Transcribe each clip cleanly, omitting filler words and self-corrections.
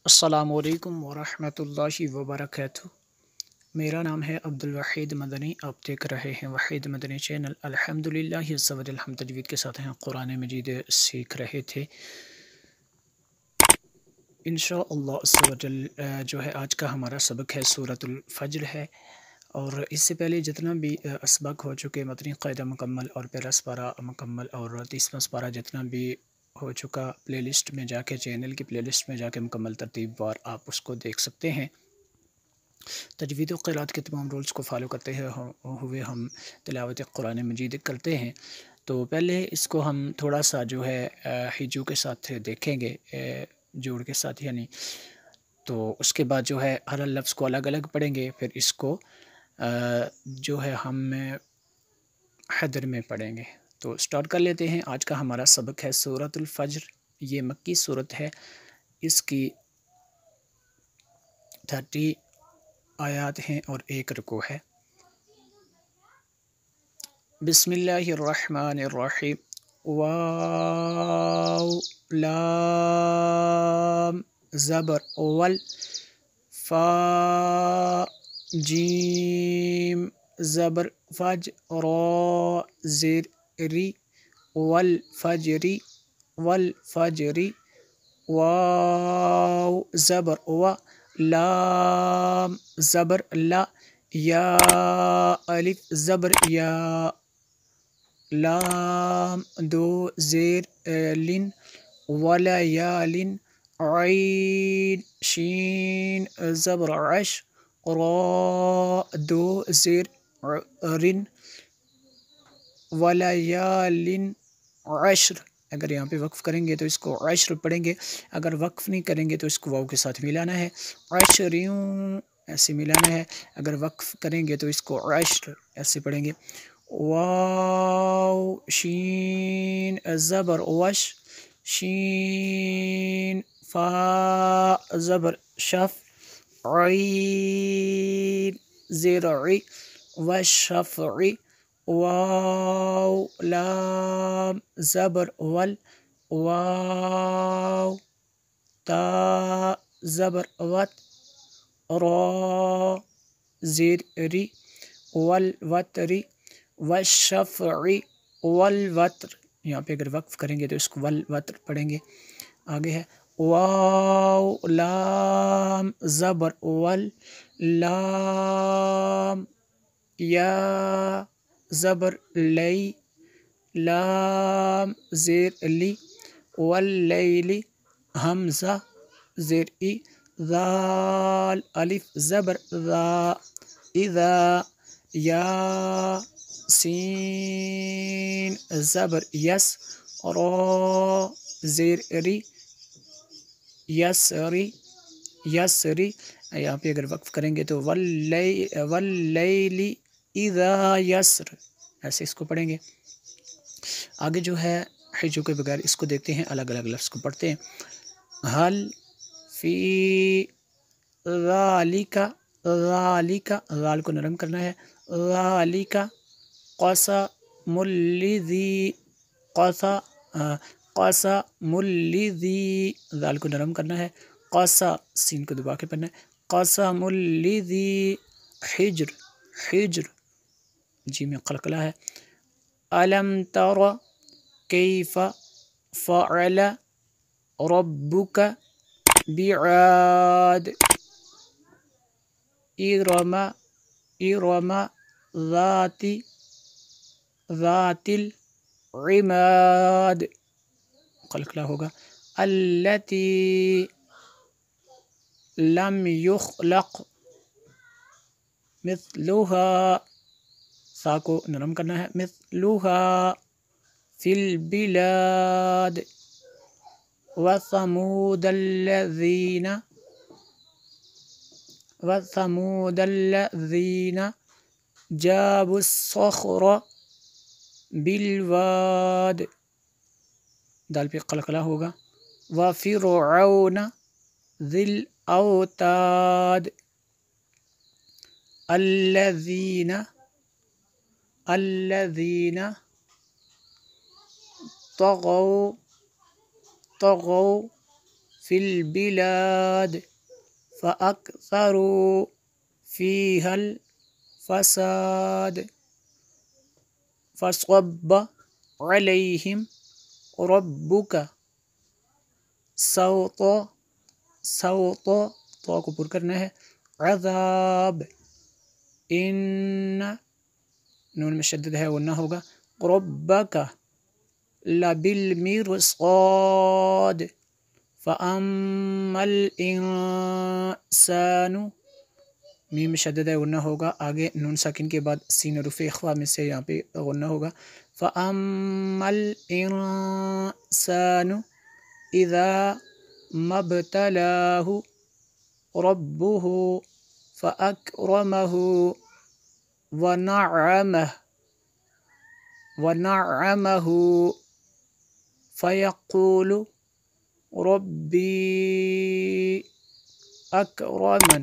السلام علیکم ورحمۃ اللہ وبرکاتہ۔ میرا نام ہے عبدالوحید مدنی۔ آپ دیکھ رہے ہیں وحید مدنی چینل۔ الحمدللہ عز و جل، ہم تجوید کے ساتھ ہیں، قرآن مجید سیکھ رہے تھے۔ انشاءاللہ عز و جل جو ہے آج کا ہمارا سبق ہے سورۃ الفجر ہے، اور اس سے پہلے جتنا بھی اسباق ہو چکے، متنی قاعدہ مکمل اور پہلا سپارہ مکمل اور 30واں سپارہ جتنا بھی ہو چکا، پلے لسٹ میں جا کے، چینل کی پلے لسٹ میں جا کے مکمل ترتیب وار آپ اس کو دیکھ سکتے ہیں۔ تجوید و قرات کے تمام رولز کو فالو کرتے ہوئے ہم تلاوت قرآن مجید کرتے ہیں۔ تو پہلے اس کو ہم تھوڑا سا جو ہے ہجو کے ساتھ دیکھیں گے، جوڑ کے ساتھ یعنی، تو اس کے بعد جو ہے ہر لفظ کو الگ الگ پڑھیں گے، پھر اس کو جو ہے ہم حدر میں پڑھیں گے۔ تو سٹارٹ کر لیتے ہیں۔ آج کا ہمارا سبق ہے سورۃ الفجر۔ یہ مکی صورت ہے، اس کی 30 آیات ہیں اور 1 رکوع ہے۔ بسم اللہ الرحمن الرحیم۔ واو لام زبر ول، فا جیم زبر فج، را زیر ری، والفجری والفجری، واو زبر و، لام زبر لا، یا الف زبر یا، لام دو زیر لن، ولیالن، عین شین زبر عش، را دو زیر رن، ولیالن عشر۔ اگر یہاں پہ وقف کریں گے تو اس کو عشر پڑھیں گے، اگر وقف نہیں کریں گے تو اس کو واو کے ساتھ ملانا ہے، عشریوں ایسے ملانا ہے، اگر وقف کریں گے تو اس کو عشر ایسے پڑھیں گے۔ واو شین زبر وش، شین فا زبر شف، عین زیر عی، والشفع، واو لام زبر ول، واو تا زبر وت، را زیر ری، والوتری، والشفع والوتر۔ یہاں پہ اگر وقف کریں گے تو اس کو والوتر پڑھیں گے۔ آگے ہے واو لام زبر ول، لام یا زبر لی، لام زیر لی، واللیلی حمزہ زیر ای، ذال الف زبر ذا، اذا، یا سین زبر یس، را زیر ری، یسری یسری۔ یہاں پہ اگر وقف کریں گے تو واللیلی اذا یسر، ایسے اس کو پڑھیں گے۔ آگے جو ہے حجو کے بغیر اس کو دیکھتے ہیں، الگ الگ لفظ کو پڑھتے ہیں۔ حل فی ذالک، ذالک ذال کو نرم کرنا ہے، ذالک قسم الذی، قسم الذی، ذال کو نرم کرنا ہے، قسا سین کو دبا کے پڑھنا ہے، قسم الذی حجر، حجر جی میں قلقلہ ہے۔ الم تر کیف فعل ربک بعاد، ارم، ارم ذات، ذات العماد، قلقلہ ہوگا۔ التی لم یخلق مثلها، سا کو نرم کرنا ہے، مثلها فی البلاد، وثمود الذین، وثمود الذین جابوا الصخر بالواد، دال پہ قلقلہ ہوگا۔ وفرعون ذی الاوتاد، الذین، الذین طغوا، طغوا في البلاد فأكثروا فيها الفساد فصب عليهم ربك سوط تو کو پر کرنا ہے عذاب ان نون میں شدد ہے وہ نہ ہوگا ربک لبالمرصاد فأما الإنسان میم میں شدد ہے غنہ ہوگا آگے نون ساکن کے بعد سین رف اخوا میں سے یہاں پہ غنہ ہوگا فأما الإنسان إذا ما ابتلاه ربه فأكرمه ونعمه فيقول ربی اکرمن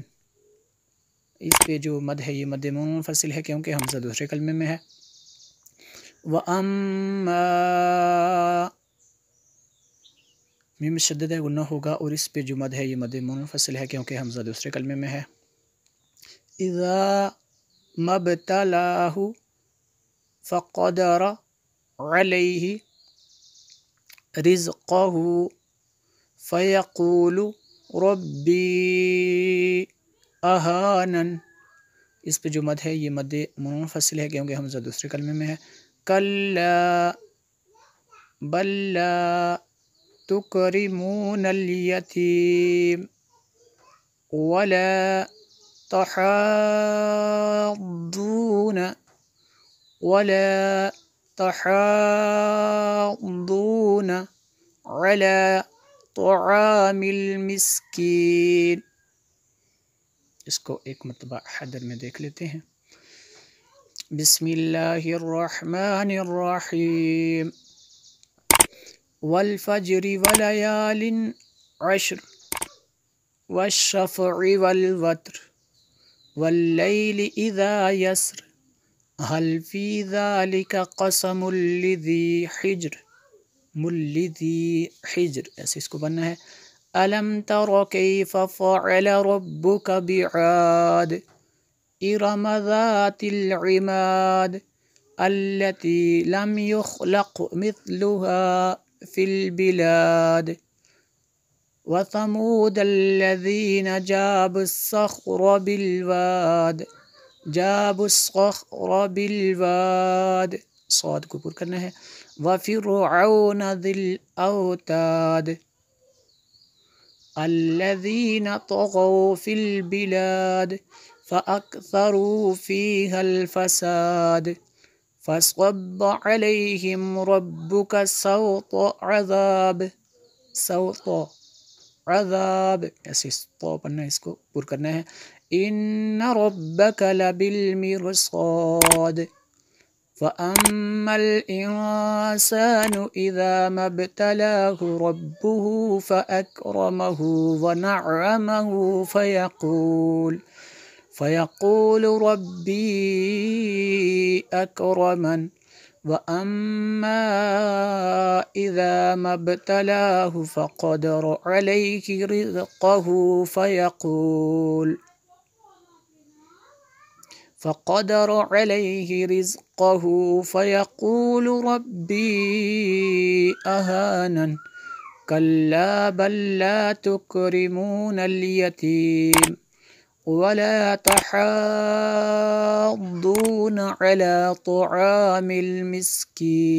اس پہ جو مد ہے یہ مد منفصل ہے کیونکہ حمزہ دوسرے کلمے میں ہے وَأَمَّا میم شدد ہے غنہ ہوگا اور اس پہ جو مد ہے یہ مد منفصل ہے کیونکہ حمزہ دوسرے کلمے میں ہے اذا مبتلاہ فقدر علیہ رزقہ فیقول ربی اہانن اس پہ جو مد ہے یہ مد منفصل ہے کیونکہ حمزہ دوسرے کلمے میں ہے کلا بل لا تکرمون الیتیم ولا تحاضون على طعام المسکین اس کو ایک مرتبہ حدر میں دیکھ لیتے ہیں بسم اللہ الرحمن الرحیم والفجر وليال عشر والشفع والوتر والليل إذا يسر هل في ذلك قسم لذي حجر ایسے اس کو بننا ہے ألم تر كيف فعل ربك بعاد إرم ذات العماد التي لم يخلق مثلها في البلاد وثمود الذين جابوا الصخر بالواد صاد کو پر کرنا ہے وفرعون ذي الأوتاد الذين طغوا في البلاد فأكثروا فيها الفساد فصب عليهم ربك سوط عذاب ایسے تو پڑھنا ہے اس کو پر کرنا ہے ان ربك لبالمرصاد فأما الإنسان إذا ما ابتلاه ربه فأكرمه ونعمه فيقول ربي أكرمن وأما إذا ما ابتلاه فقدر عليه رزقه فيقول ربي أهانن كلا بل لا تكرمون اليتيم ولا تحاضون على طعام المسكين